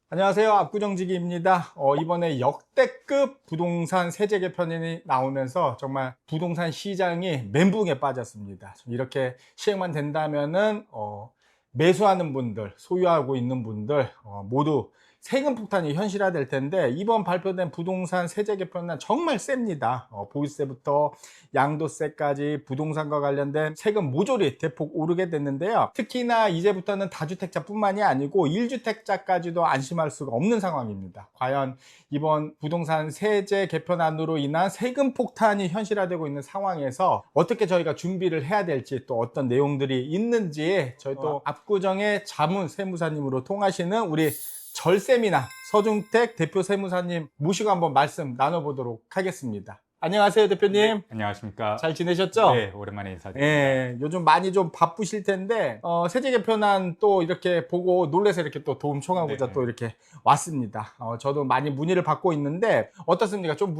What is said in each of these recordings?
안녕하세요. 압구정지기입니다. 이번에 역대급 부동산 세제 개편이 나오면서 정말 부동산 시장이 멘붕에 빠졌습니다. 이렇게 시행만 된다면은 매수하는 분들, 소유하고 있는 분들 모두 세금 폭탄이 현실화될 텐데, 이번 발표된 부동산 세제 개편은 정말 셉니다. 보유세부터 양도세까지 부동산과 관련된 세금 모조리 대폭 오르게 됐는데요. 특히나 이제부터는 다주택자뿐만이 아니고 1주택자까지도 안심할 수가 없는 상황입니다. 과연 이번 부동산 세제 개편안으로 인한 세금 폭탄이 현실화되고 있는 상황에서 어떻게 저희가 준비를 해야 될지, 또 어떤 내용들이 있는지 저희 또 압구정의 자문 세무사님으로 통하시는 우리 절세미나 서중택 대표 세무사님 모시고 한번 말씀 나눠보도록 하겠습니다. 안녕하세요, 대표님. 네, 안녕하십니까. 잘 지내셨죠? 네, 오랜만에 인사드립니다. 예, 요즘 많이 좀 바쁘실 텐데 세제 개편안 또 이렇게 보고 놀래서 이렇게 또 도움 청하고자 네. 또 이렇게 왔습니다. 저도 많이 문의를 받고 있는데 어떻습니까? 좀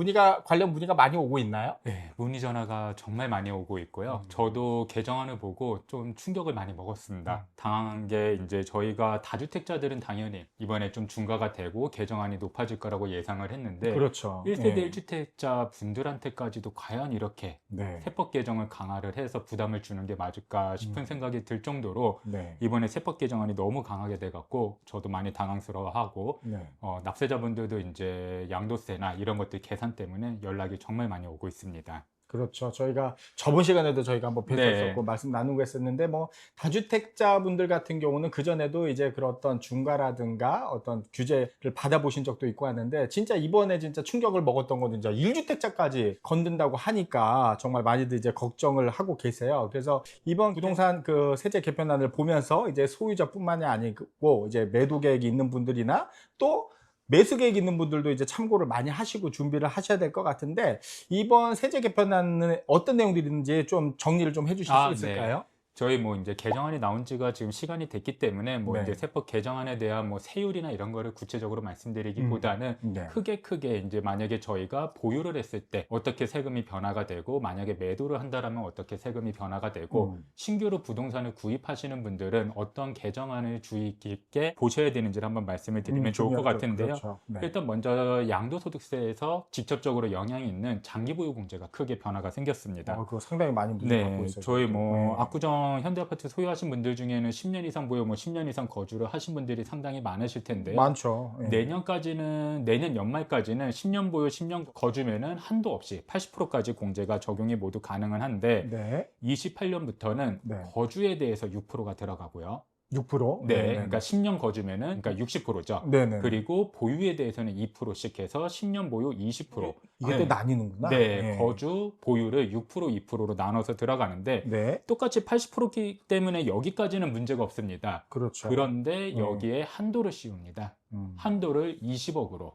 관련 문의가 많이 오고 있나요? 네, 문의 전화가 정말 많이 오고 있고요. 저도 개정안을 보고 좀 충격을 많이 먹었습니다. 당황한 게 이제 저희가 다주택자들은 당연히 이번에 좀 중과가 되고 개정안이 높아질 거라고 예상을 했는데, 그렇죠. 1세대 예. 1주택자 분들한테까지도 과연 이렇게 네. 세법 개정을 강화를 해서 부담을 주는 게 맞을까 싶은 생각이 들 정도로 네. 이번에 세법 개정안이 너무 강하게 돼갖고 저도 많이 당황스러워하고, 네. 납세자분들도 이제 양도세나 이런 것들 계산 때문에 연락이 정말 많이 오고 있습니다. 그렇죠. 저희가 저번 시간에도 저희가 한번 뵀었었고 네. 말씀 나누고 했었는데, 뭐 다주택자분들 같은 경우는 그전에도 이제 그런 어떤 중과라든가 어떤 규제를 받아보신 적도 있고 하는데, 진짜 이번에 진짜 충격을 먹었던 거는 이제 1주택자까지 건든다고 하니까 정말 많이들 이제 걱정을 하고 계세요. 그래서 이번 부동산 그 세제 개편안을 보면서 이제 소유자뿐만이 아니고 이제 매도 계획이 있는 분들이나 또 매수 계획 있는 분들도 이제 참고를 많이 하시고 준비를 하셔야 될 것 같은데, 이번 세제 개편안은 어떤 내용들이 있는지 좀 정리를 좀 해주실 수 네. 있을까요? 저희 뭐 이제 개정안이 나온 지가 지금 시간이 됐기 때문에 뭐 네. 이제 세법 개정안에 대한 뭐 세율이나 이런 거를 구체적으로 말씀드리기보다는 네. 크게 이제 만약에 저희가 보유를 했을 때 어떻게 세금이 변화가 되고, 만약에 매도를 한다라면 어떻게 세금이 변화가 되고, 신규로 부동산을 구입하시는 분들은 어떤 개정안을 주의 깊게 보셔야 되는지를 한번 말씀을 드리면 좋을 것 중요하죠. 같은데요. 그렇죠. 네. 일단 먼저 양도소득세에서 직접적으로 영향이 있는 장기보유공제가 크게 변화가 생겼습니다. 그거 상당히 많이 문제 받고 네, 있어요. 저희 저도. 뭐 네. 압구정 현대아파트 소유하신 분들 중에는 10년 이상 보유, 뭐 10년 이상 거주를 하신 분들이 상당히 많으실 텐데요. 많죠. 네. 내년 연말까지는 10년 보유, 10년 거주면은 한도 없이 80%까지 공제가 적용이 모두 가능은 한데, 네. 28년부터는 네. 거주에 대해서 6%가 들어가고요. 6%? 네, 네네. 그러니까 10년 거주면은 그러니까 60%죠. 네네. 그리고 보유에 대해서는 2%씩 해서 10년 보유 20%. 이게 또 나뉘는구나. 네, 네. 거주 보유를 6%, 2%로 나눠서 들어가는데, 네. 똑같이 80%이기 때문에 여기까지는 문제가 없습니다. 그렇죠. 그런데 여기에 한도를 씌웁니다. 한도를 20억으로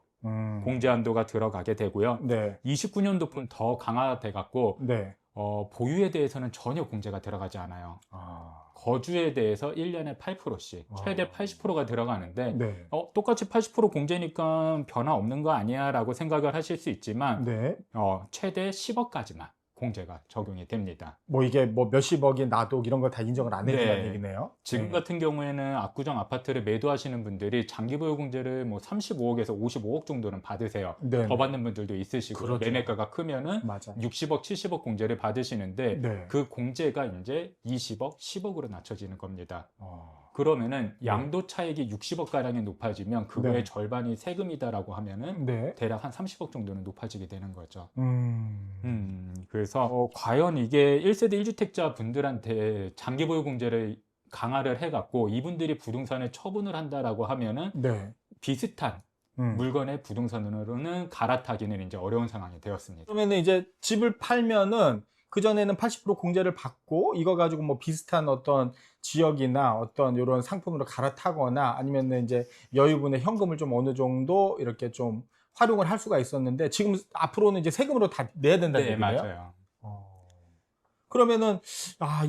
공제 한도가 들어가게 되고요. 네. 29년도부터 더 강화돼 갖고, 네. 보유에 대해서는 전혀 공제가 들어가지 않아요. 거주에 대해서 1년에 8%씩 최대 80%가 들어가는데, 네. 똑같이 80% 공제니까 변화 없는 거 아니야 라고 생각을 하실 수 있지만, 네. 최대 10억까지만 공제가 적용이 됩니다. 뭐 이게 뭐 몇십억이 나도 이런 걸 다 인정을 안 해준다는 네. 얘기네요. 지금 네. 같은 경우에는 압구정 아파트를 매도하시는 분들이 장기보유 공제를 뭐 35억에서 55억 정도는 받으세요. 네. 더 받는 분들도 있으시고, 그렇죠. 매매가가 크면은 맞아. 60억, 70억 공제를 받으시는데, 네. 그 공제가 이제 20억, 10억으로 낮춰지는 겁니다. 그러면은 양도 차익이 60억 가량이 높아지면 그거의 네. 절반이 세금이다라고 하면은 네. 대략 한 30억 정도는 높아지게 되는 거죠. 음. 그래서 과연 이게 1세대 1주택자 분들한테 장기보유 공제를 강화를 해갖고 이분들이 부동산을 처분을 한다라고 하면은 네. 비슷한 물건의 부동산으로는 갈아타기는 이제 어려운 상황이 되었습니다. 그러면은 이제 집을 팔면은 그전에는 80% 공제를 받고 이거 가지고 뭐 비슷한 어떤 지역이나 어떤 이런 상품으로 갈아타거나 아니면은 이제 여유분의 현금을 좀 어느 정도 이렇게 좀 활용을 할 수가 있었는데, 지금 앞으로는 이제 세금으로 다 내야 된다는 네, 얘기네요. 맞아요. 그러면은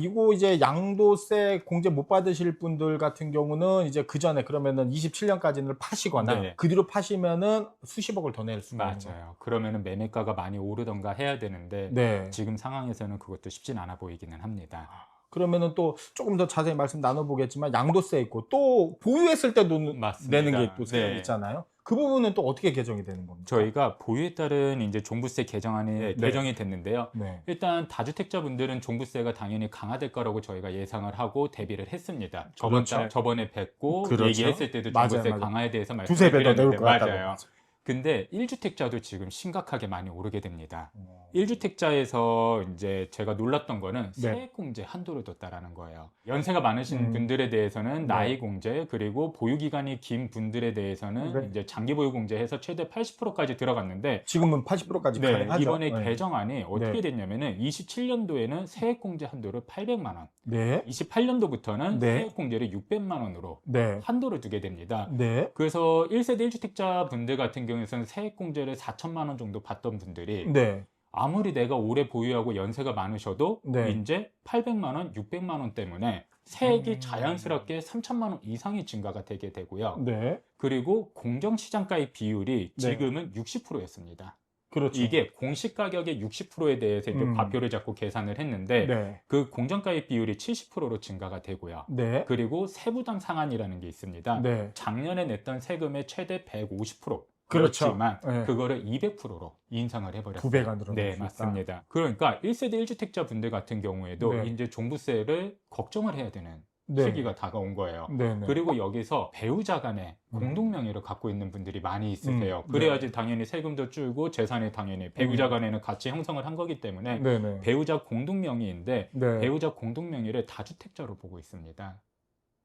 이거 이제 양도세 공제 못 받으실 분들 같은 경우는 이제 그 전에 그러면은 27년까지는 파시거나 네. 그 뒤로 파시면은 수십억을 더 낼 수가 있는 거예요. 맞아요. 그러면은 매매가가 많이 오르던가 해야 되는데, 네. 지금 상황에서는 그것도 쉽진 않아 보이기는 합니다. 그러면은 또 조금 더 자세히 말씀 나눠보겠지만 양도세 있고 또 보유했을 때도 맞습니다. 내는 게 또 세금 네. 있잖아요. 그 부분은 또 어떻게 개정이 되는 겁니까? 저희가 보유에 따른 이제 종부세 개정안이 네. 개정이 됐는데요. 네. 일단 다주택자분들은 종부세가 당연히 강화될 거라고 저희가 예상을 하고 대비를 했습니다. 그렇죠. 저번에 뵙고 그렇죠. 얘기했을 때도 맞아요, 종부세 맞아요. 강화에 대해서 두세 배 더 말씀을 내올 드렸는데 것 같다고. 맞아요. 근데 1주택자도 지금 심각하게 많이 오르게 됩니다. 어. 1주택자에서 이제 제가 놀랐던 거는 네. 세액공제 한도를 뒀다라는 거예요. 연세가 많으신 분들에 대해서는 네. 나이공제, 그리고 보유기간이 긴 분들에 대해서는 네. 이제 장기보유공제해서 최대 80%까지 들어갔는데 지금은 80%까지 네, 가능하죠. 이번에 네. 개정안이 어떻게 네. 됐냐면은 27년도에는 세액공제 한도를 800만 원, 네. 28년도부터는 네. 세액공제를 600만 원으로 네. 한도를 두게 됩니다. 네. 그래서 1세대 1주택자 분들 같은 경우에는 세액공제를 4천만 원 정도 받던 분들이 네. 아무리 내가 오래 보유하고 연세가 많으셔도 네. 이제 800만 원, 600만 원 때문에 세액이 자연스럽게 3천만 원 이상이 증가가 되게 되고요. 네. 그리고 공정시장가의 비율이 네. 지금은 60%였습니다. 그렇죠. 이게 공시 가격의 60%에 대해서 이제 과표를 잡고 계산을 했는데 네. 그 공정가입 비율이 70%로 증가가 되고요. 네. 그리고 세부담 상한이라는 게 있습니다. 네. 작년에 냈던 세금의 최대 150%. 그렇죠. 그렇지만 네. 그거를 200%로 인상을 해버렸어요. 2배가 늘어났습니다. 네, 맞습니다. 그러니까 1세대 1주택자 분들 같은 경우에도 네. 이제 종부세를 걱정을 해야 되는 네. 시기가 다가온 거예요. 네. 네. 그리고 여기서 배우자 간에 공동명의를 갖고 있는 분들이 많이 있으세요. 네. 그래야지 당연히 세금도 줄고 재산이 당연히 배우자 간에는 같이 형성을 한 거기 때문에 네. 네. 배우자 공동명의인데 네. 배우자 공동명의를 다주택자로 보고 있습니다.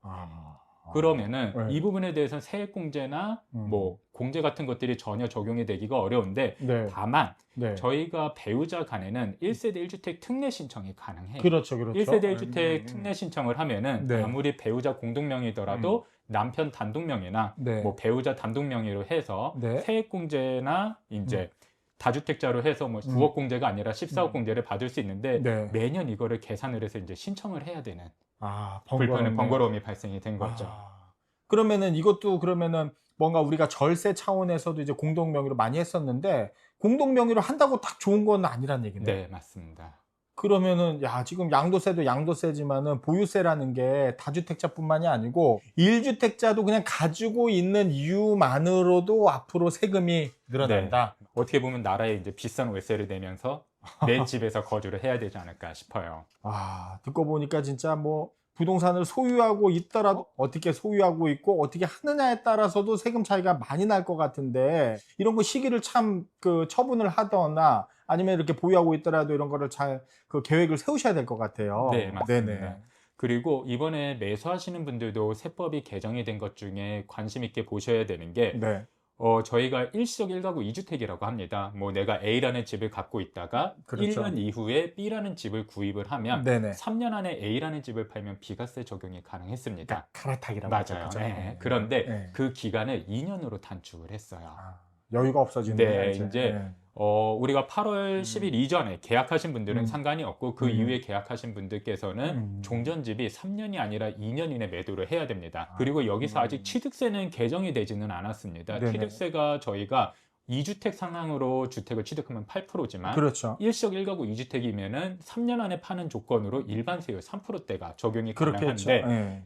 아. 그러면은 네. 이 부분에 대해서는 세액공제나 뭐 공제 같은 것들이 전혀 적용이 되기가 어려운데 네. 다만 네. 저희가 배우자 간에는 1세대 1주택 특례 신청이 가능해요. 그렇죠. 그렇죠. 1세대 1주택 특례 신청을 하면은 네. 아무리 배우자 공동명의더라도 남편 단독명의나 네. 뭐 배우자 단독명의로 해서 네. 세액공제나 이제 다주택자로 해서 뭐 9억 공제가 아니라 14억 공제를 받을 수 있는데 네. 매년 이거를 계산을 해서 이제 신청을 해야 되는 아, 번거로움이 발생이 된 거죠. 아. 그러면은 이것도 그러면은 뭔가 우리가 절세 차원에서도 이제 공동 명의로 많이 했었는데 공동 명의로 한다고 딱 좋은 건 아니란 얘기네요. 네, 맞습니다. 그러면은 야, 지금 양도세도 양도세지만은 보유세라는 게 다주택자뿐만이 아니고 1주택자도 그냥 가지고 있는 이유만으로도 앞으로 세금이 늘어난다. 네. 어떻게 보면 나라에 이제 비싼 월세를 내면서 내 집에서 거주를 해야 되지 않을까 싶어요. 아, 듣고 보니까 진짜 뭐 부동산을 소유하고 있더라도 어떻게 소유하고 있고 어떻게 하느냐에 따라서도 세금 차이가 많이 날 것 같은데 이런 거 시기를 참 그 처분을 하거나 아니면 이렇게 보유하고 있더라도 이런 거를 잘 그 계획을 세우셔야 될 것 같아요. 네, 맞습니다. 네네. 그리고 이번에 매수하시는 분들도 세법이 개정이 된 것 중에 관심 있게 보셔야 되는 게 네. 저희가 일시적 1가구 2주택이라고 합니다. 뭐 내가 A라는 집을 갖고 있다가 그렇죠. 1년 이후에 B라는 집을 구입을 하면 네네. 3년 안에 A라는 집을 팔면 비과세 적용이 가능했습니다. 갈아타기라고 맞아요. 하죠. 네. 그런데 네. 그 기간을 2년으로 단축을 했어요. 아, 여유가 없어지는 네, 거죠, 이제 네. 우리가 8월 10일 이전에 계약하신 분들은 상관이 없고 그 음. 이후에 계약하신 분들께서는 종전집이 3년이 아니라 2년 이내 매도를 해야 됩니다. 그리고 여기서 아직 취득세는 개정이 되지는 않았습니다. 네네. 취득세가 저희가 2주택 상황으로 주택을 취득하면 8%지만 그렇죠. 일시적 1가구 2주택이면은 3년 안에 파는 조건으로 일반세율 3%대가 적용이 그렇게 했죠. 가능한데 네.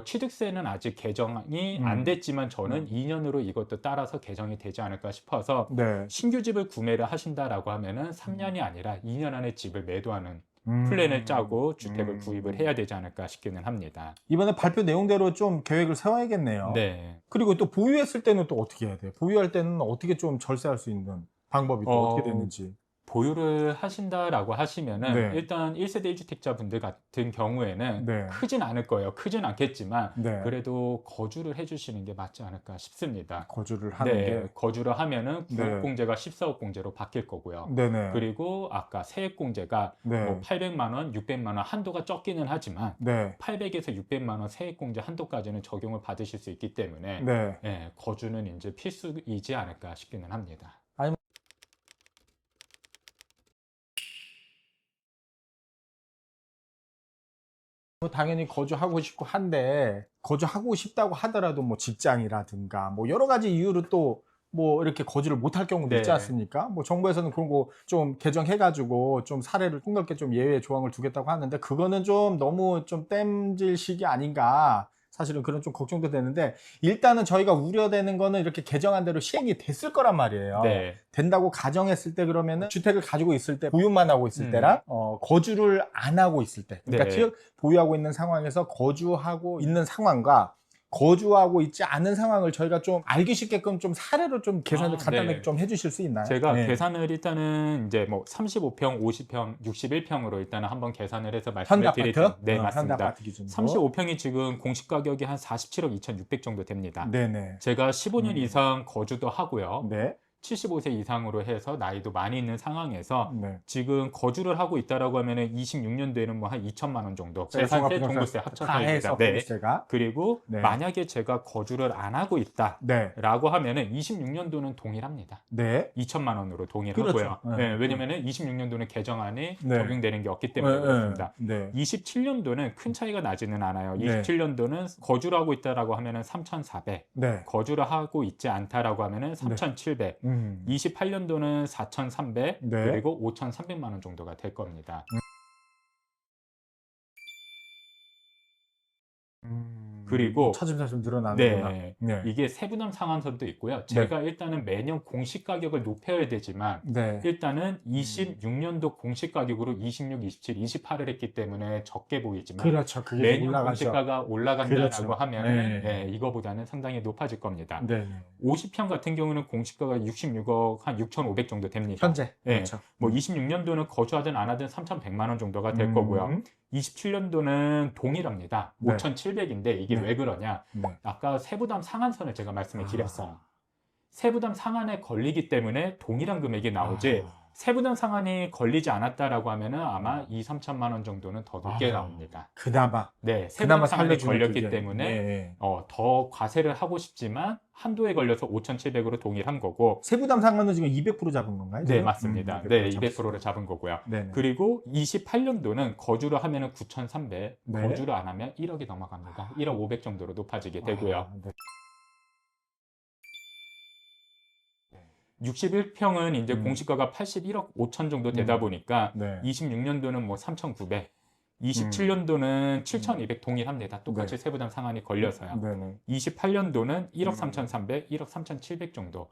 취득세는 아직 개정이 안 됐지만 저는 2년으로 이것도 따라서 개정이 되지 않을까 싶어서 네. 신규 집을 구매를 하신다라고 하면은 3년이 아니라 2년 안에 집을 매도하는 플랜을 짜고 주택을 구입을 해야 되지 않을까 싶기는 합니다. 이번에 발표 내용대로 좀 계획을 세워야겠네요. 네. 그리고 또 보유했을 때는 또 어떻게 해야 돼요? 보유할 때는 어떻게 좀 절세할 수 있는 방법이 또 어떻게 되는지. 보유를 하신다라고 하시면은 네. 일단 1세대 1주택자 분들 같은 경우에는 네. 크진 않을 거예요. 크진 않겠지만 네. 그래도 거주를 해주시는 게 맞지 않을까 싶습니다. 거주를 하는 네, 게. 거주를 하면은 네. 9억 공제가 14억 공제로 바뀔 거고요. 네네. 그리고 아까 세액 공제가 네. 뭐 800만 원, 600만 원 한도가 적기는 하지만 네. 800에서 600만 원 세액 공제 한도까지는 적용을 받으실 수 있기 때문에 네. 예, 거주는 이제 필수이지 않을까 싶기는 합니다. 뭐 당연히 거주하고 싶고 한데 거주하고 싶다고 하더라도 뭐 직장이라든가 뭐 여러 가지 이유로 또 뭐 이렇게 거주를 못할 경우도 네. 있지 않습니까? 뭐 정부에서는 그런 거 좀 개정해가지고 좀 사례를 폭넓게 좀 예외 조항을 두겠다고 하는데 그거는 좀 너무 좀 땜질 시기 아닌가. 사실은 그런 좀 걱정도 되는데 일단은 저희가 우려되는 거는 이렇게 개정한 대로 시행이 됐을 거란 말이에요. 네. 된다고 가정했을 때 그러면은 주택을 가지고 있을 때 보유만 하고 있을 때랑 거주를 안 하고 있을 때 그러니까 네. 즉 보유하고 있는 상황에서 거주하고 있는 상황과 거주하고 있지 않은 상황을 저희가 좀 알기 쉽게끔 좀 사례로 좀 계산을 간단하게 네. 좀 해주실 수 있나요? 제가 네. 계산을 일단은 이제 뭐 35평, 50평, 61평으로 일단은 한번 계산을 해서 말씀을 드릴 현대아파트? 텐데, 네, 맞습니다. 현대아파트 기준으로. 35평이 지금 공시 가격이 한 47억 2,600 정도 됩니다. 네네. 제가 15년 이상 거주도 하고요. 네. 75세 이상으로 해서 나이도 많이 있는 상황에서 네. 지금 거주를 하고 있다라고 하면은 26년도에는 뭐 한 2천만 원 정도 제가 재산세, 종합부동산 종부세 다 합쳐서 해서 네. 보유세가. 그리고 네. 만약에 제가 거주를 안 하고 있다라고 네. 하면은 26년도는 동일합니다. 네. 2천만 원으로 그렇죠. 동일하고요. 네. 네, 왜냐면은 26년도는 개정안이 네. 적용되는 게 없기 때문에 그렇습니다. 네. 27년도는 큰 차이가 나지는 않아요. 네. 27년도는 거주를 하고 있다라고 하면은 3,400, 네. 거주를 하고 있지 않다라고 하면은 3,700, 28년도는 4,300, 네. 그리고 5,300만 원 정도가 될 겁니다. 그리고 차츰차츰 늘어나는구나. 네, 네. 이게 세부담 상한선도 있고요. 제가 일단은 매년 공시 가격을 높여야 되지만 네. 일단은 26년도 공시 가격으로 26, 27, 28을 했기 때문에 적게 보이지만 그렇죠. 그게 매년 올라가죠. 공시가가 올라간다라고 그렇죠. 하면 네. 네, 이거보다는 상당히 높아질 겁니다. 네. 50평 같은 경우는 공시가가 66억 한 6,500 정도 됩니다. 현재. 네. 그렇죠. 뭐 26년도는 거주하든 안 하든 3,100만 원 정도가 될 거고요. 27년도는 동일합니다. 네. 5,700인데 이게 네. 왜 그러냐? 네. 아까 세부담 상한선을 제가 말씀을 드렸어요. 세부담 상한에 걸리기 때문에 동일한 금액이 나오지 세부담 상한이 걸리지 않았다라고 하면은 아마 2, 3천만 원 정도는 더 높게 나옵니다. 그나마. 네, 세부담 상한이 살려주는 걸렸기 그게. 때문에 네. 더 과세를 하고 싶지만 한도에 걸려서 5,700으로 동일한 거고. 세부담 상한은 지금 200% 잡은 건가요? 네, 지금? 맞습니다. 200% 네, 잡았어요. 200%를 잡은 거고요. 네네. 그리고 28년도는 거주를 하면은 9,300, 네. 거주를 안 하면 1억이 넘어갑니다. 1억 500 정도로 높아지게 되고요. 네. 61평은 이제 공시가가 81억 5천 정도 되다 보니까 네. 26년도는 뭐 3,900, 27년도는 7,200 동일합니다. 똑같이 네. 세부담 상한이 걸려서요. 네네. 28년도는 1억 3,300, 1억 3,700 정도.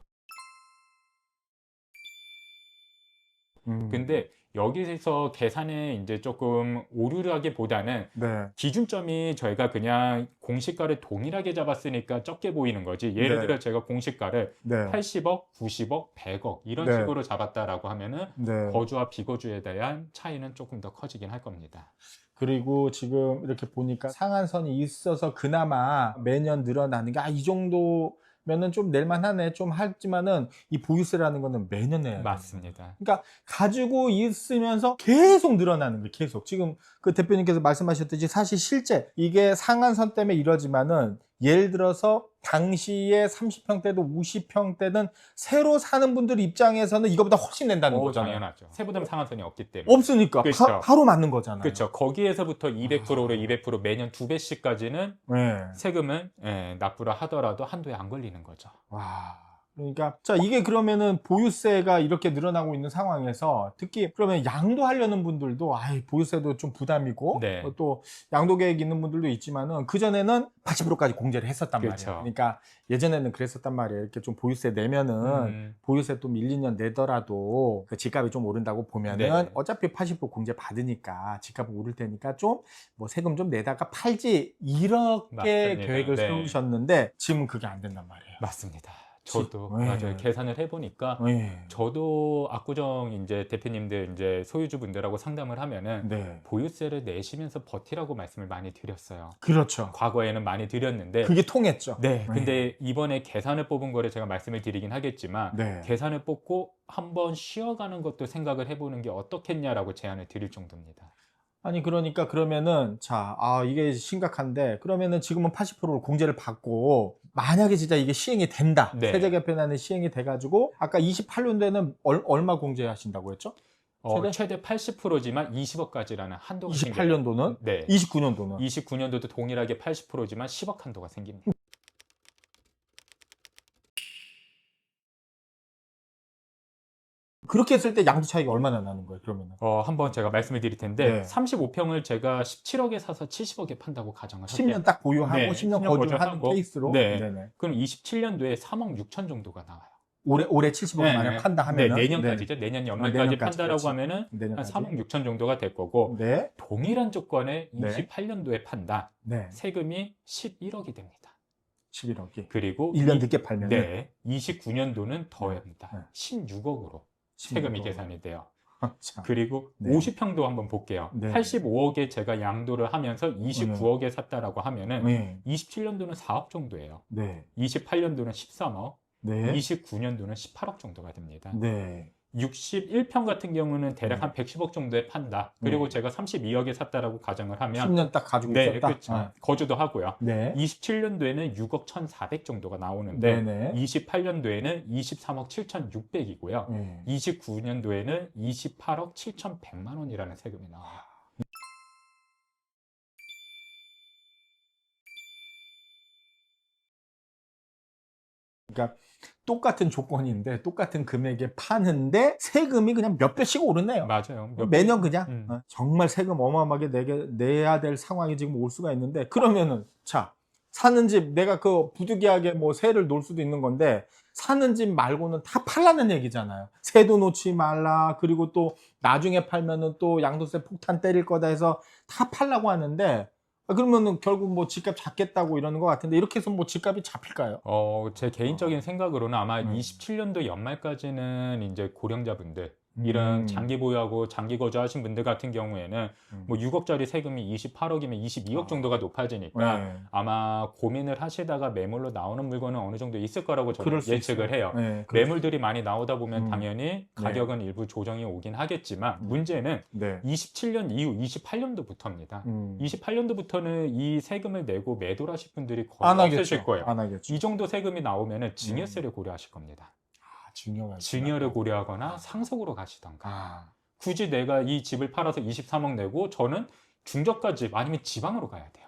근데 여기서 계산에 이제 조금 오류를 하기보다는 네. 기준점이 저희가 그냥 공시가를 동일하게 잡았으니까 적게 보이는 거지. 예를 네. 들어 제가 공시가를 네. 80억, 90억, 100억 이런 네. 식으로 잡았다라고 하면은 네. 거주와 비거주에 대한 차이는 조금 더 커지긴 할 겁니다. 그리고 지금 이렇게 보니까 상한선이 있어서 그나마 매년 늘어나는 게, 이 정도면은 좀 낼만하네, 좀 하지만은 이 보유세라는 거는 매년 내야 돼요. 맞습니다. 그러니까 가지고 있으면서 계속 늘어나는 거예요, 계속. 지금 그 대표님께서 말씀하셨듯이 사실 실제 이게 상한선 때문에 이러지만은 예를 들어서 당시에 30평대도 50평대든 새로 사는 분들 입장에서는 이거보다 훨씬 낸다는 거잖아요. 당연하죠. 세부담 상한선이 없기 때문에. 없으니까 그렇죠. 바로 맞는 거잖아요. 그렇죠. 거기에서부터 200%로 200% 매년 2배씩까지는 네. 세금은 납부를 하더라도 한도에 안 걸리는 거죠. 와. 그러니까 자, 이게 그러면은 보유세가 이렇게 늘어나고 있는 상황에서 특히 그러면 양도하려는 분들도 보유세도 좀 부담이고 네. 또 양도 계획 있는 분들도 있지만은 그전에는 80%까지 공제를 했었단 그렇죠. 말이에요. 그러니까 예전에는 그랬었단 말이에요. 이렇게 좀 보유세 내면은 보유세 또 1, 2년 내더라도 그 집값이 좀 오른다고 보면은 네. 어차피 80% 공제 받으니까 집값 오를 테니까 좀 뭐 세금 좀 내다가 팔지 이렇게 맞습니다. 계획을 네. 세우셨는데 지금은 그게 안 된단 말이에요. 맞습니다. 저도 네. 맞아요. 계산을 해보니까 네. 저도 압구정 이제 대표님들 이제 소유주분들하고 상담을 하면은 네. 보유세를 내시면서 버티라고 말씀을 많이 드렸어요. 그렇죠. 과거에는 많이 드렸는데 그게 통했죠. 네. 근데 이번에 계산을 뽑은 거를 제가 말씀을 드리긴 하겠지만 네. 계산을 뽑고 한번 쉬어가는 것도 생각을 해보는 게 어떻겠냐라고 제안을 드릴 정도입니다. 아니 그러니까 그러면은 자, 이게 심각한데 그러면은 지금은 80%를 공제를 받고 만약에 진짜 이게 시행이 된다. 네. 세제 개편안이 시행이 돼 가지고 아까 28년도에는 얼마 공제하신다고 했죠? 최대 80%지만 20억까지라는 한도가 28년도는? 네. 29년도는? 29년도도 동일하게 80%지만 10억 한도가 생깁니다. 그렇게 했을 때 양도 차익이 얼마나 나는 거예요, 그러면은? 한번 제가 말씀을 드릴 텐데 네. 35평을 제가 17억에 사서 70억에 판다고 가정을 할게요. 10년 딱 보유하고 네, 10년 10년 거주를 하는 거주하고. 케이스로. 네. 네네. 그럼 27년도에 3억 6천 정도가 나와요. 올해 70억 네, 만약 네. 판다 하면은. 네, 내년까지죠. 내년 연말까지 내년까지, 판다라고 그렇지. 하면은 한 내년까지. 3억 6천 정도가 될 거고 네. 동일한 조건에 네. 28년도에 판다. 네. 세금이 11억이 됩니다. 11억이. 그리고 1년 늦게 팔면은. 네, 29년도는 더합니다. 네. 16억으로 세금이 계산이 돼요. 참. 그리고 네. 50평도 한번 볼게요. 네. 85억에 제가 양도를 하면서 29억에 샀다라고 하면은 네. 27년도는 4억 정도예요. 네. 28년도는 13억, 네. 29년도는 18억 정도가 됩니다. 네. 61평 같은 경우는 대략 네. 한 110억 정도에 판다. 그리고 네. 제가 32억에 샀다라고 가정을 하면 10년 딱 가지고 네, 있었다. 그렇죠. 거주도 하고요. 네. 27년도에는 6억 1,400 정도가 나오는데 네네. 28년도에는 23억 7,600이고요. 네. 29년도에는 28억 7,100만 원이라는 세금이 나와요. 그러니까 똑같은 조건인데 똑같은 금액에 파는데 세금이 그냥 몇 배씩 오르네요. 맞아요. 매년 그냥 정말 세금 어마어마하게 내야 될 상황이 지금 올 수가 있는데, 그러면은 자, 사는 집 내가 그 부득이하게 뭐 세를 놓을 수도 있는 건데 사는 집 말고는 다 팔라는 얘기잖아요. 세도 놓지 말라, 그리고 또 나중에 팔면은 또 양도세 폭탄 때릴 거다 해서 다 팔라고 하는데, 그러면은 결국 뭐 집값 잡겠다고 이러는 것 같은데, 이렇게 해서 뭐 집값이 잡힐까요? 제 개인적인 생각으로는 아마 27년도 연말까지는 이제 고령자분들, 이런 장기 보유하고 장기 거주하신 분들 같은 경우에는 뭐 6억짜리 세금이 28억이면 22억 정도가 높아지니까 네. 아마 고민을 하시다가 매물로 나오는 물건은 어느 정도 있을 거라고 저는 예측을 해요. 네, 매물들이 많이 나오다 보면 당연히 가격은 일부 조정이 오긴 하겠지만 문제는 네. 27년 이후 28년도부터입니다. 28년도부터는 이 세금을 내고 매도를 하실 분들이 거의 안 없으실 하겠죠. 거예요. 안 하겠죠. 이 정도 세금이 나오면은 증여세를 고려하실 겁니다. 증여를 고려하거나 상속으로 가시던가. 굳이 내가 이 집을 팔아서 23억 내고 저는 중저가 집 아니면 지방으로 가야 돼요.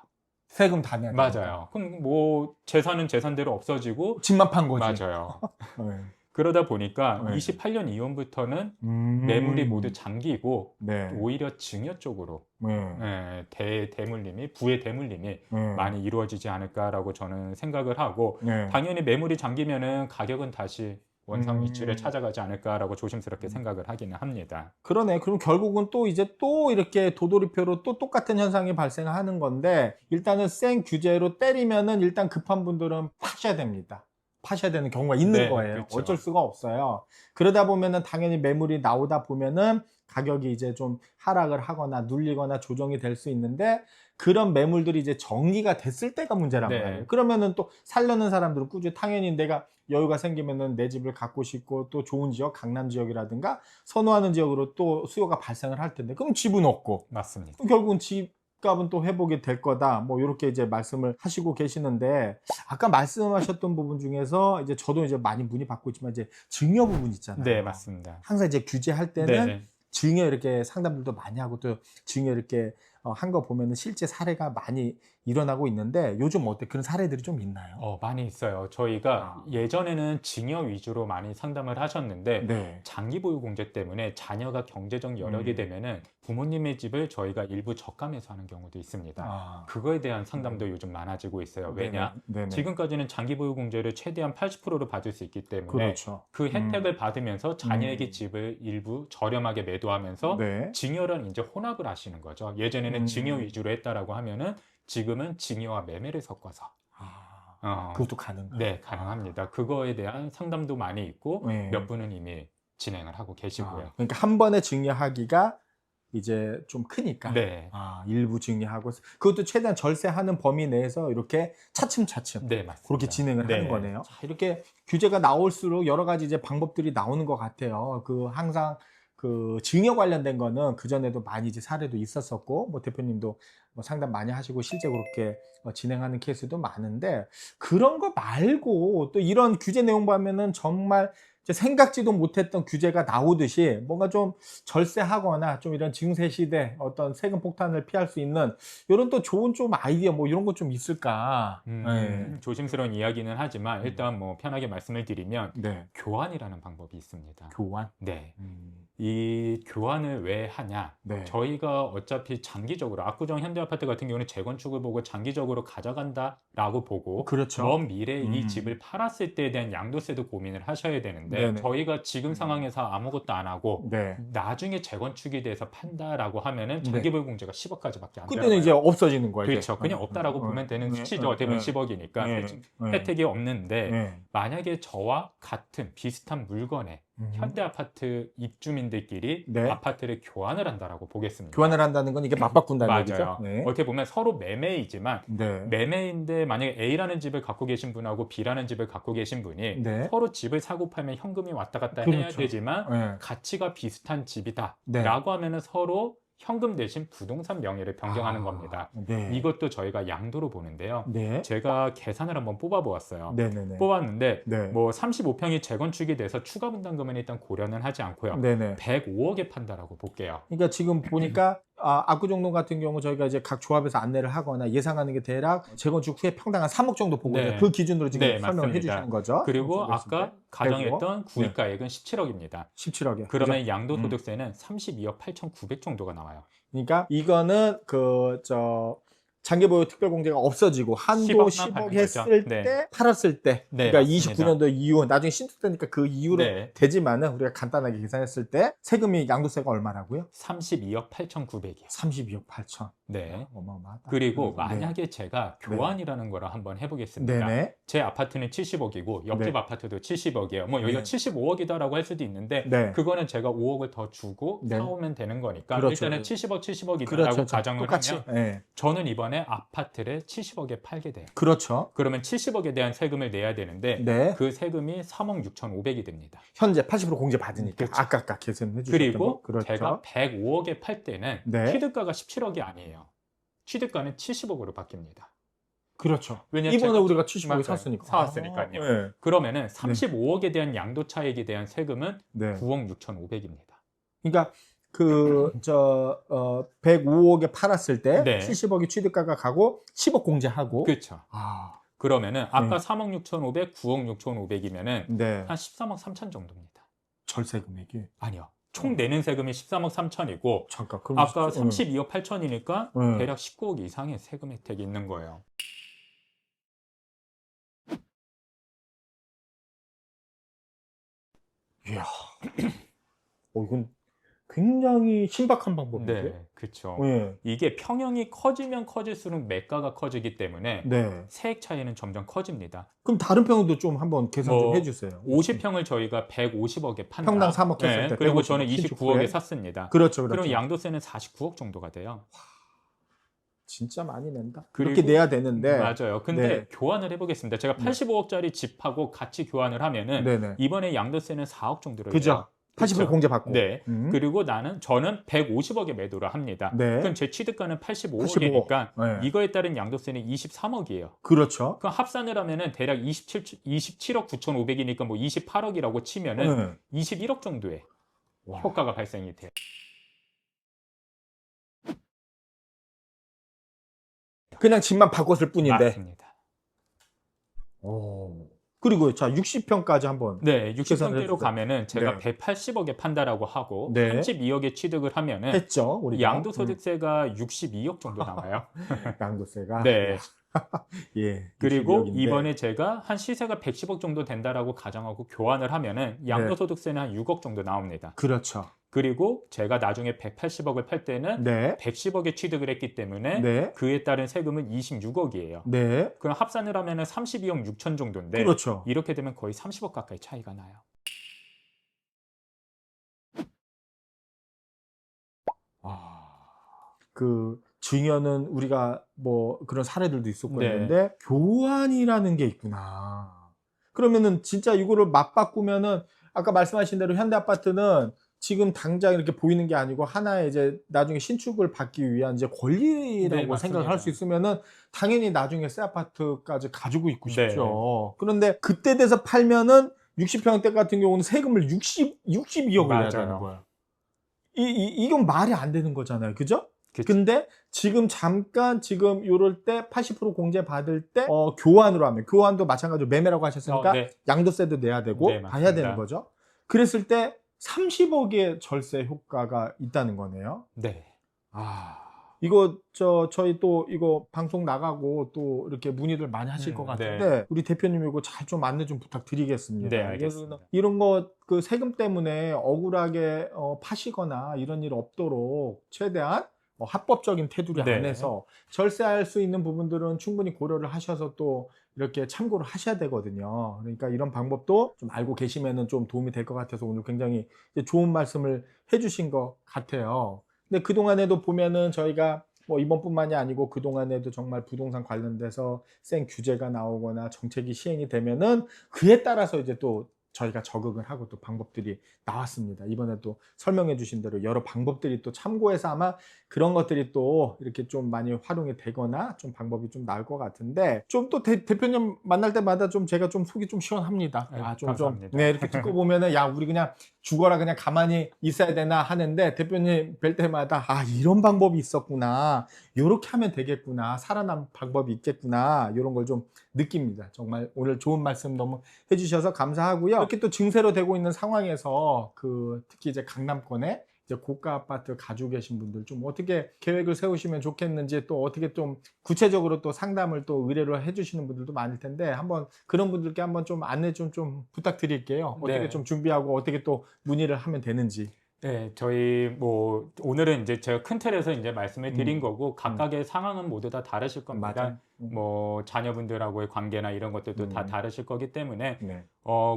세금 다 내야 돼요. 맞아요. 그럼 뭐 재산은 재산대로 없어지고 집만 판 거지. 맞아요. 네. 그러다 보니까 네. 28년 이후부터는 매물이 모두 장기이고 네. 오히려 증여 쪽으로 네. 부의 대물림이 많이 이루어지지 않을까라고 저는 생각을 하고 네. 당연히 매물이 잠기면은 가격은 다시 원상 위치를 찾아가지 않을까라고 조심스럽게 생각을 하기는 합니다. 그러네. 그럼 결국은 또 이제 또 이렇게 도돌이표로 또 똑같은 현상이 발생하는 건데, 일단은 센 규제로 때리면은 일단 급한 분들은 파셔야 됩니다. 파셔야 되는 경우가 있는 네, 거예요. 그렇죠. 어쩔 수가 없어요. 그러다 보면은 당연히 매물이 나오다 보면은 가격이 이제 좀 하락을 하거나 눌리거나 조정이 될 수 있는데, 그런 매물들이 이제 정리가 됐을 때가 문제란 네. 말이에요. 그러면은 또 살려는 사람들은 꾸준히, 당연히 내가 여유가 생기면은 내 집을 갖고 싶고 또 좋은 지역, 강남 지역이라든가 선호하는 지역으로 또 수요가 발생을 할 텐데, 그럼 집은 없고 맞습니다. 그럼 결국은 집값은 또 회복이 될 거다, 뭐 이렇게 이제 말씀을 하시고 계시는데, 아까 말씀하셨던 부분 중에서 이제 저도 이제 많이 문의 받고 있지만 이제 증여 부분 있잖아요. 네, 맞습니다. 항상 이제 규제할 때는 네. 증여 이렇게 상담들도 많이 하고 또 증여 이렇게 한 거 보면은 실제 사례가 많이 일어나고 있는데, 요즘 어때? 그런 사례들이 좀 있나요? 많이 있어요. 저희가 예전에는 증여 위주로 많이 상담을 하셨는데 네. 장기 보유 공제 때문에 자녀가 경제적 여력이 되면은 부모님의 집을 저희가 일부 적감해서 하는 경우도 있습니다. 그거에 대한 상담도 요즘 많아지고 있어요. 왜냐? 네네. 지금까지는 장기 보유 공제를 최대한 80%로 받을 수 있기 때문에 그렇죠. 그 혜택을 받으면서 자녀에게 집을 일부 저렴하게 매도하면서 네. 증여를 이제 혼합을 하시는 거죠. 예전에는 증여 위주로 했다라고 하면은 지금은 증여와 매매를 섞어서 그것도 가능해요. 네, 가능합니다. 그거에 대한 상담도 많이 있고 네. 몇 분은 이미 진행을 하고 계시고요. 그러니까 한 번에 증여하기가 이제 좀 크니까 네. 일부 증여하고, 그것도 최대한 절세하는 범위 내에서 이렇게 차츰차츰 네, 맞습니다. 그렇게 진행을 네. 하는 거네요. 자, 이렇게 규제가 나올수록 여러 가지 이제 방법들이 나오는 것 같아요. 항상 그 증여 관련된 거는 그전에도 많이 이제 사례도 있었었고, 뭐 대표님도 뭐 상담 많이 하시고 실제 그렇게 진행하는 케이스도 많은데, 그런 거 말고 또 이런 규제 내용 보면은 정말 생각지도 못했던 규제가 나오듯이 뭔가 좀 절세하거나 좀 이런 증세 시대 어떤 세금 폭탄을 피할 수 있는 이런 또 좋은 좀 아이디어 뭐 이런 거 좀 있을까? 네. 조심스러운 이야기는 하지만 일단 뭐 편하게 말씀을 드리면 네. 교환이라는 방법이 있습니다. 교환. 네. 이 교환을 왜 하냐? 네. 저희가 어차피 장기적으로 압구정 현대아파트 같은 경우는 재건축을 보고 장기적으로 가져간다라고 보고 그렇죠. 먼 미래에 이 집을 팔았을 때에 대한 양도세도 고민을 하셔야 되는데 네네. 저희가 지금 상황에서 아무것도 안 하고 네. 나중에 재건축이 돼서 판다라고 하면은 네. 장기보유공제가 10억까지밖에 안 그때는 들어가요. 이제 없어지는 거예요. 그렇죠. 그냥 없다라고 보면 되는 수치죠. 대부분 10억이니까 혜택이 없는데 만약에 저와 같은 비슷한 물건에 현대아파트 입주민들끼리 네. 아파트를 교환을 한다라고 보겠습니다. 교환을 한다는 건 이게 맞바꾼다는 맞아요. 얘기죠. 네. 어떻게 보면 서로 매매이지만 네. 매매인데 만약에 A라는 집을 갖고 계신 분하고 B라는 집을 갖고 계신 분이 네. 서로 집을 사고 팔면 현금이 왔다 갔다 해야 그렇죠. 되지만 네. 가치가 비슷한 집이다 네. 라고 하면은 서로 현금 대신 부동산 명의를 변경하는 겁니다. 네. 이것도 저희가 양도로 보는데요. 네. 제가 계산을 한번 뽑아보았어요. 네네네. 뽑았는데 네. 뭐 35평이 재건축이 돼서 추가 분담금은 일단 고려는 하지 않고요. 네네. 105억에 판다라고 볼게요. 그러니까 지금 보니까 압구정동 같은 경우 저희가 이제 각 조합에서 안내를 하거나 예상하는 게 대략 재건축 후에 평당 한 3억 정도 보거든요. 네. 그 기준으로 지금 네, 설명을 맞습니다. 해주시는 거죠. 그리고 재건축 했을 아까 때. 가정했던 105억? 구입가액은 17억입니다. 17억에. 그러면 양도소득세는 32억 8,900 정도가 나와요. 그러니까 이거는 장기보유 특별공제가 없어지고 한도 10억 10억 만 했을 받는 거죠. 때 팔았을 때 네, 그러니까 맞습니다. 29년도 이후 나중에 신축되니까 그 이후로 네. 되지만은 우리가 간단하게 계산했을 때 세금이 양도세가 얼마라고요? 32억 8,900이요. 32억 8천. 네. 어마어마하다. 그리고 네. 만약에 제가 교환이라는 거를 한번 해보겠습니다. 네네. 제 아파트는 70억이고 옆집 네. 아파트도 70억이에요. 뭐 여기가 네. 75억이다라고 할 수도 있는데 네. 그거는 제가 5억을 더 주고 네. 사오면 되는 거니까 그렇죠. 일단은 70억 70억이다라고 그렇죠. 가정을 똑같이. 하면 네. 저는 이번에 아파트를 70억에 팔게 돼요. 그렇죠. 그러면 70억에 대한 세금을 내야 되는데 네. 그 세금이 3억 6,500이 됩니다. 현재 80% 공제 받으니까 그렇죠. 아까 계산해 주셨던 그리고 거. 그렇죠. 제가 105억에 팔 때는 네. 취득가가 17억이 아니에요. 취득가는 70억으로 바뀝니다. 그렇죠. 왜냐면 이번에 제가- 우리가 70억에 맞아요. 샀으니까. 사왔으니까요. 네. 그러면은 35억에 대한 양도 차익에 대한 세금은 네. 9억 6,500입니다. 그러니까 105억에 팔았을 때 네. 70억이 취득가가 가고 10억 공제하고. 그렇죠. 아, 그러면은 아까 3억 6,500, 9억 6,500이면은 네. 한 13억 3천 정도입니다. 절세 금액이. 아니요. 총 내는 세금이 13억 3천이고 잠깐. 그럼 아까 진짜- 32억 8천이니까 응. 대략 19억 이상의 세금 혜택이 있는 거예요. 이야. 이건 굉장히 신박한 방법인데. 네, 그렇죠. 네. 이게 평형이 커지면 커질수록 매가가 커지기 때문에 네. 세액 차이는 점점 커집니다. 그럼 다른 평도 좀 한번 계산 좀 뭐 해주세요. 50평을 저희가 150억에 판다. 평당 3억 했을 때 그리고 150억 저는 신축 29억에 후에. 샀습니다. 그렇죠, 그렇죠. 그럼 양도세는 49억 정도가 돼요. 진짜 많이 낸다. 그리고- 그렇게 내야 되는데. 맞아요. 근데 네. 교환을 해보겠습니다. 제가 85억짜리 집하고 같이 교환을 하면은 네네. 이번에 양도세는 4억 정도를 그죠. 내요. 80억 그쵸? 공제 받고. 네. 그리고 저는 150억에 매도를 합니다. 네. 그럼 제 취득가는 85억이니까 네. 이거에 따른 양도세는 23억이에요. 그렇죠. 그럼 합산을 하면은 대략 27억 9,500이니까 뭐 28억이라고 치면은 네. 21억 정도의 와. 효과가 발생이 돼요. 그냥 집만 바꿨을 뿐인데. 맞습니다. 오. 그리고 자 60평까지 한번. 네, 계산을 60평대로 해주세요. 가면은 제가 네. 180억에 판다라고 하고 네. 32억에 취득을 하면은 했죠. 우리가. 양도소득세가 62억 정도 나와요. 양도세가. 네. 예. 그리고 62억 인데. 이번에 제가 한 시세가 110억 정도 된다라고 가정하고 교환을 하면은 양도소득세는 한 6억 정도 나옵니다. 그렇죠. 그리고 제가 나중에 180억을 팔 때는 네. 110억에 취득을 했기 때문에 네. 그에 따른 세금은 26억이에요. 네. 그럼 합산을 하면은 32억 6천 정도인데 그렇죠. 이렇게 되면 거의 30억 가까이 차이가 나요. 그 증여는 우리가 뭐 그런 사례들도 있었고 네. 했는데 교환이라는 게 있구나. 그러면은 진짜 이거를 맞바꾸면은 아까 말씀하신 대로 현대아파트는 지금 당장 이렇게 보이는 게 아니고 하나의 이제 나중에 신축을 받기 위한 이제 권리라고 네, 맞습니다. 생각을 할 수 있으면은 당연히 나중에 새 아파트까지 가지고 있고 네. 싶죠. 그런데 그때 돼서 팔면은 60평대 같은 경우는 세금을 62억을 내야 되는 맞아요. 거야. 이건 말이 안 되는 거잖아요. 그죠? 그쵸. 근데 지금 잠깐 지금 요럴 때 80% 공제 받을 때 교환으로 하면 교환도 마찬가지로 매매라고 하셨으니까 네. 양도세도 내야 되고 네, 다 맞습니다. 해야 되는 거죠. 그랬을 때 30억의 절세 효과가 있다는 거네요. 네. 이거 저희 또 이거 방송 나가고 또 이렇게 문의들 많이 하실 것 같은데 네. 우리 대표님 이거 잘 좀 안내 좀 부탁드리겠습니다. 네, 알겠습니다. 이런 거 그 세금 때문에 억울하게 파시거나 이런 일 없도록 최대한 합법적인 테두리 네. 안에서 절세할 수 있는 부분들은 충분히 고려를 하셔서 또 이렇게 참고를 하셔야 되거든요. 그러니까 이런 방법도 좀 알고 계시면은 좀 도움이 될 것 같아서 오늘 굉장히 좋은 말씀을 해주신 것 같아요. 근데 그동안에도 보면은 저희가 뭐 이번뿐만이 아니고 그동안에도 정말 부동산 관련돼서 센 규제가 나오거나 정책이 시행이 되면은 그에 따라서 이제 또 저희가 적응을 하고 또 방법들이 나왔습니다. 이번에 또 설명해 주신 대로 여러 방법들이 또 참고해서 아마 그런 것들이 또 이렇게 좀 많이 활용이 되거나 좀 방법이 좀 나을 것 같은데 좀 또 대표님 만날 때마다 좀 제가 좀 속이 좀 시원합니다. 감사합니다. 네, 이렇게 듣고 보면은 야, 우리 그냥 죽어라 그냥 가만히 있어야 되나 하는데 대표님 뵐 때마다 이런 방법이 있었구나. 요렇게 하면 되겠구나. 살아남을 방법이 있겠구나. 이런 걸 좀 느낍니다. 정말 오늘 좋은 말씀 너무 해주셔서 감사하고요. 이렇게 또 증세로 되고 있는 상황에서 특히 이제 강남권에 이제 고가 아파트 가지고 계신 분들 좀 어떻게 계획을 세우시면 좋겠는지 또 어떻게 좀 구체적으로 또 상담을 또 의뢰를 해주시는 분들도 많을 텐데 한번 그런 분들께 한번 좀 안내 좀 부탁드릴게요. 어떻게 네. 좀 준비하고 어떻게 또 문의를 하면 되는지. 네, 저희 뭐 오늘은 이제 제가 큰 틀에서 이제 말씀을 드린 거고 각각의 상황은 모두 다 다르실 겁니다. 맞아요. 뭐 자녀분들하고의 관계나 이런 것들도 다 다르실 거기 때문에 네.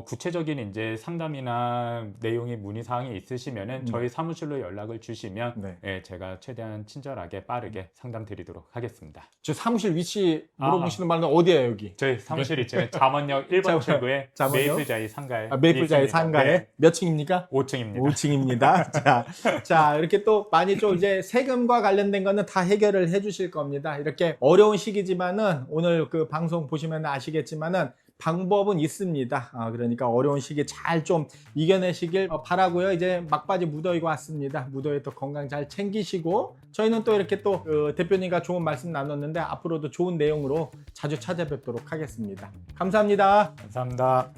구체적인 이제 상담이나 내용의 문의 사항이 있으시면은 저희 사무실로 연락을 주시면 네. 예, 제가 최대한 친절하게 빠르게 상담 드리도록 하겠습니다. 저 사무실 위치 물어보시는 말은 어디예요, 여기? 저희 사무실이 지금 잠원역 1번 출구에 잠원역? 메이플자이 상가에 메이플자이 있습니다. 상가에 네, 몇 층입니까? 5층입니다. 5층입니다. 자, 이렇게 또 많이 좀 이제 세금과 관련된 거는 다 해결을 해 주실 겁니다. 이렇게 어려운 시기지만은 오늘 그 방송 보시면 아시겠지만은 방법은 있습니다. 그러니까 어려운 시기 잘 좀 이겨내시길 바라고요. 이제 막바지 무더위가 왔습니다. 무더위 또 건강 잘 챙기시고 저희는 또 이렇게 또 대표님과 좋은 말씀 나눴는데 앞으로도 좋은 내용으로 자주 찾아뵙도록 하겠습니다. 감사합니다. 감사합니다.